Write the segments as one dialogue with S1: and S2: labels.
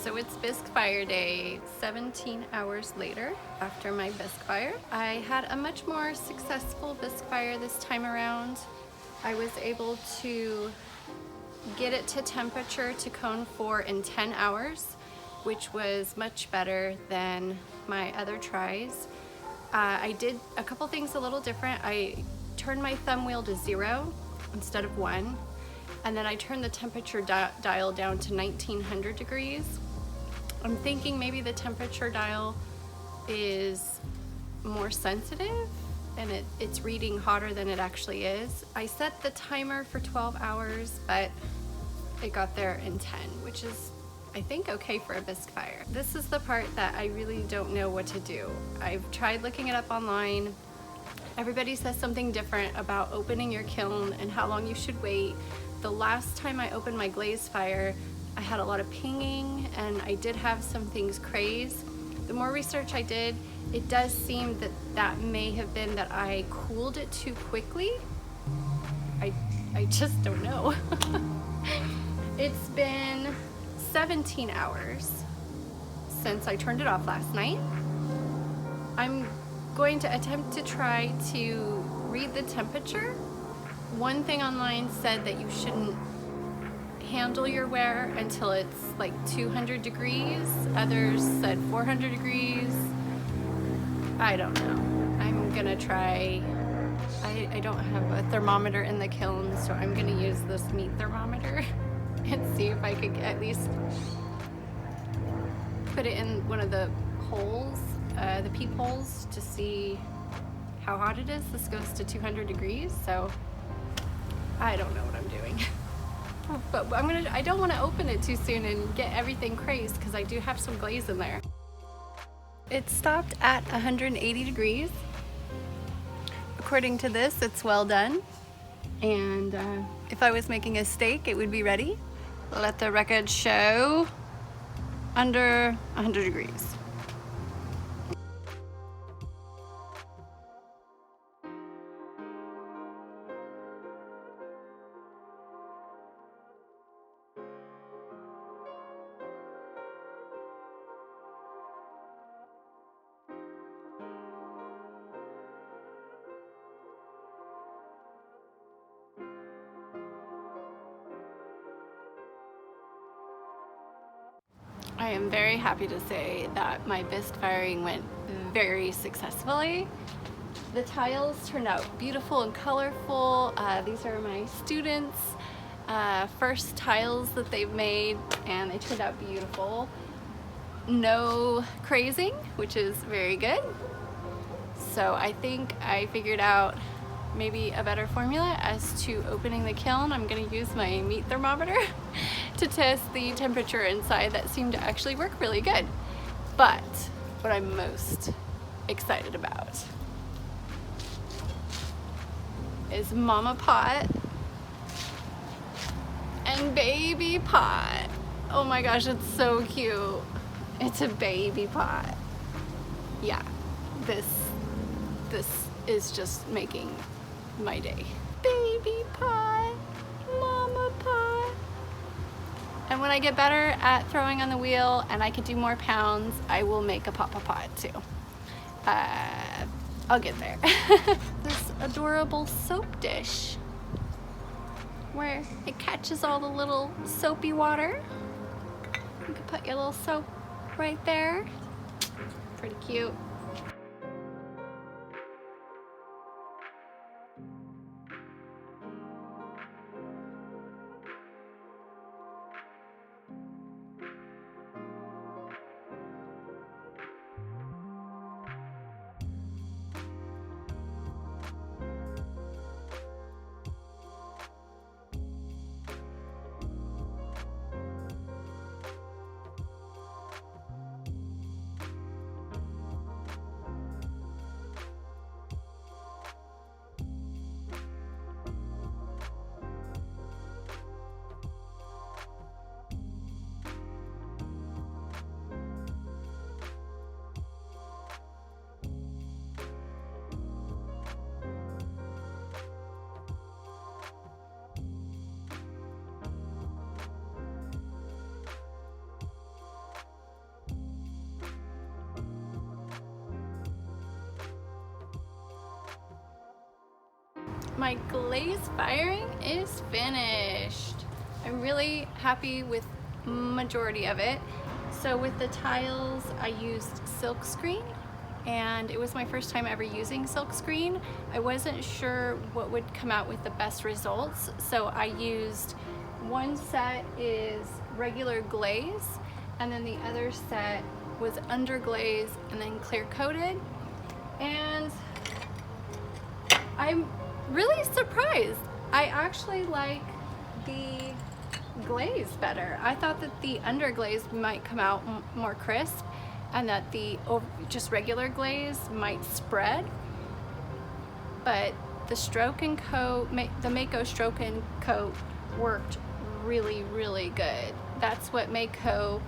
S1: So it's Bisque Fire Day, 17 hours later after my Bisque Fire. I had a much more successful Bisque Fire this time around. I was able to get it to temperature to cone 4 in 10 hours, which was much better than my other tries. I did a couple things a little different. I turned my thumb wheel to 0 instead of 1, and then I turned the temperature dial down to 1900 degrees. I'm thinking maybe the temperature dial is more sensitive and it's reading hotter than it actually is. I set the timer for 12 hours, but it got there in 10, which is, I think, okay for a Bisque Fire. This is the part that I really don't know what to do. I've tried looking it up online. Everybody says something different about opening your kiln and how long you should wait. The last time I opened my Glaze Fire, I had a lot of pinging and I did have some things craze. The more research I did, it does seem that that may have been that I cooled it too quickly. I just don't know. It's been 17 hours since I turned it off last night. I'm going to attempt to try to read the temperature. One thing online said that you shouldn't handle your ware until it's like 200 degrees. Others said 400 degrees. I don't know. I'm gonna try. I don't have a thermometer in the kiln, so I'm gonna use this meat thermometer and see if I could at least put it in one of the holes, the peepholes, to see how hot it is. This goes to 200 degrees, so I don't know what I'm doing. But I don't want to open it too soon and get everything crazed because I do have some glaze in there. It stopped at 180 degrees. According to this, it's well done. And if I was making a steak, it would be ready. Let the record show under 100 degrees. I am very happy to say that my Bisque firing went very successfully. The tiles turned out beautiful and colorful. These are my students' first tiles that they've made, and they turned out beautiful. No crazing, which is very good. So I think I figured out maybe a better formula as to opening the kiln. I'm going to use my meat thermometer to test the temperature inside. That seemed to actually work really good. But what I'm most excited about is Mama Pot and Baby Pot. Oh my gosh, it's so cute. It's a baby pot. Yeah, this is just making my day. Baby pot, Mama Pot. And when I get better at throwing on the wheel and I can do more pounds, I will make a Papa Pot too. I'll get there. This adorable soap dish where it catches all the little soapy water. You can put your little soap right there. Pretty cute. my glaze firing is finished. I'm really happy with majority of it. So with the tiles, I used silk screen, and it was my first time ever using silk screen. I wasn't sure what would come out with the best results, so I used one set is regular glaze, and then the other set was underglaze and then clear coated. And I'm really surprised. I actually like the glaze better. I thought that the underglaze might come out more crisp and that the just regular glaze might spread, but the stroke and coat, the Mayco stroke and coat worked really, really good. That's what Mayco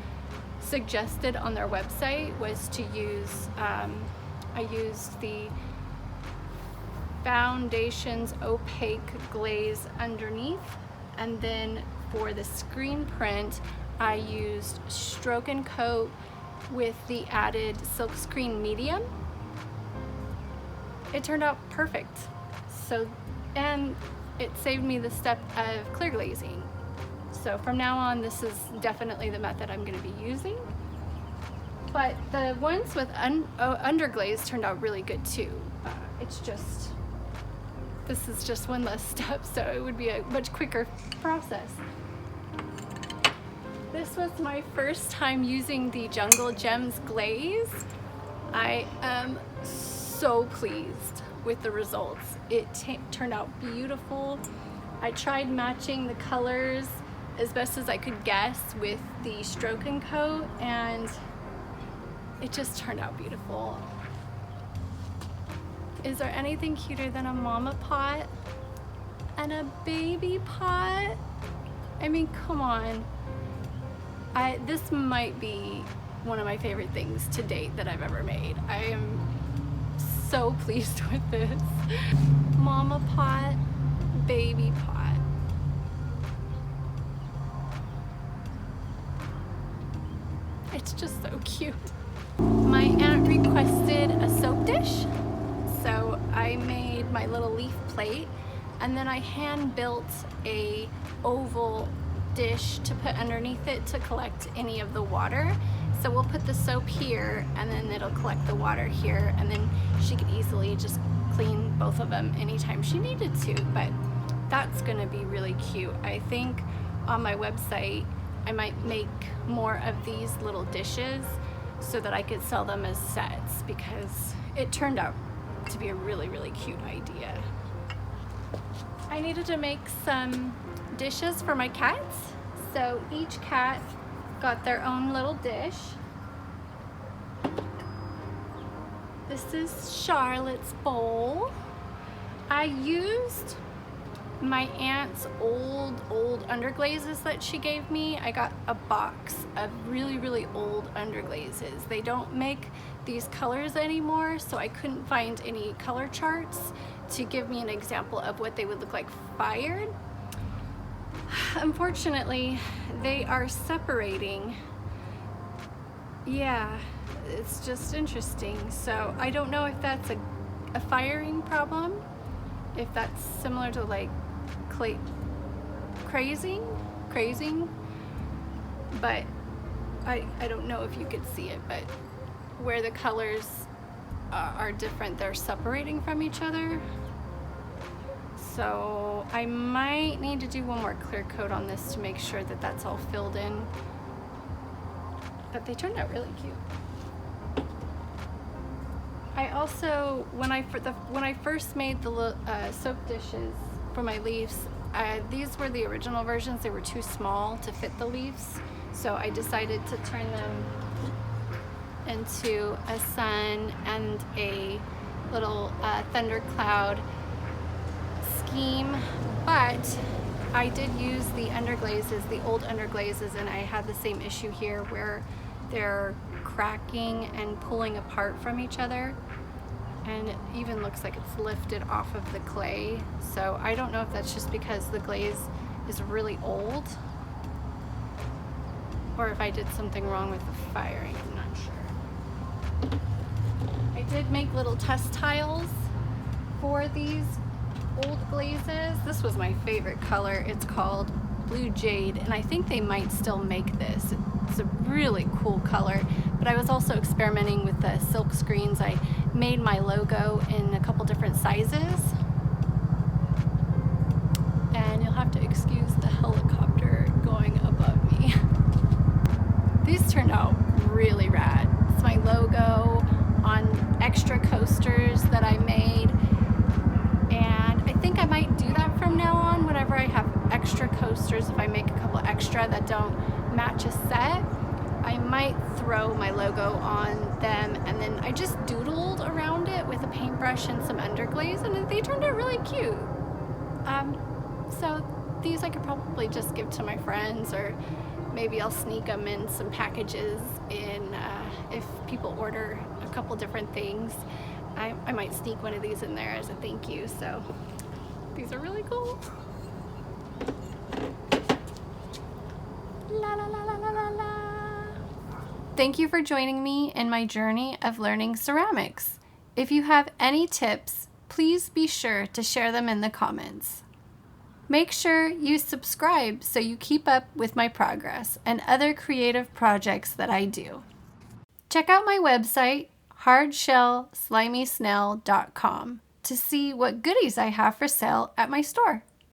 S1: suggested on their website, was to use, I used the Foundations opaque glaze underneath, and then for the screen print I used stroke and coat with the added silk screen medium. It turned out perfect. So, and it saved me the step of clear glazing. So from now on, this is definitely the method I'm going to be using. But the ones with underglaze turned out really good too. This is just one less step, so it would be a much quicker process. This was my first time using the Jungle Gems glaze. I am so pleased with the results. It turned out beautiful. I tried matching the colors as best as I could guess with the stroke and coat, and it just turned out beautiful. Is there anything cuter than a mama pot and a baby pot? I mean, come on. This might be one of my favorite things to date that I've ever made. I am so pleased with this. Mama pot, baby pot. It's just so cute. My aunt requested a soap dish, so I made my little leaf plate, and then I hand built a oval dish to put underneath it to collect any of the water. So we'll put the soap here, and then it'll collect the water here, and then she could easily just clean both of them anytime she needed to. But that's gonna be really cute. I think on my website I might make more of these little dishes so that I could sell them as sets, because it turned out to be a really, really cute idea. I needed to make some dishes for my cats, so each cat got their own little dish. This is Charlotte's bowl. I used my aunt's old underglazes that she gave me. I got a box of really, really old underglazes. They don't make these colors anymore, so I couldn't find any color charts to give me an example of what they would look like fired. Unfortunately, they are separating. Yeah, it's just interesting. So I don't know if that's a firing problem, if that's similar to like crazing, but I don't know if you could see it, but where the colors are different, they're separating from each other. So I might need to do one more clear coat on this to make sure that that's all filled in. But they turned out really cute. I also, when I first made the soap dishes for my leaves, these were the original versions. They were too small to fit the leaves, so I decided to turn them into a sun and a little thundercloud scheme. But I did use the underglazes, the old underglazes, and I had the same issue here where they're cracking and pulling apart from each other, and it even looks like it's lifted off of the clay. So I don't know if that's just because the glaze is really old, or if I did something wrong with the firing. I'm not sure. I did make little test tiles for these old glazes. This was my favorite color. It's called Blue Jade, and I think they might still make this. It's a really cool color, but I was also experimenting with the silk screens. I made my logo in a couple different sizes, and you'll have to excuse the helicopter going above me. These turned out really rad. It's my logo on extra coasters that I made, and I think I might do that from now on. Whenever I have extra coasters, if I make a couple extra that don't match a set, I might throw my logo on them, and then I just doodled around it with a paintbrush and some underglaze, and they turned out really cute. So these I could probably just give to my friends, or maybe I'll sneak them in some packages if people order a couple different things. I might sneak one of these in there as a thank you. So these are really cool. La la la la la la la. Thank you for joining me in my journey of learning ceramics. If you have any tips, please be sure to share them in the comments. Make sure you subscribe so you keep up with my progress and other creative projects that I do. Check out my website, hardshellslimysnail.com, to see what goodies I have for sale at my store.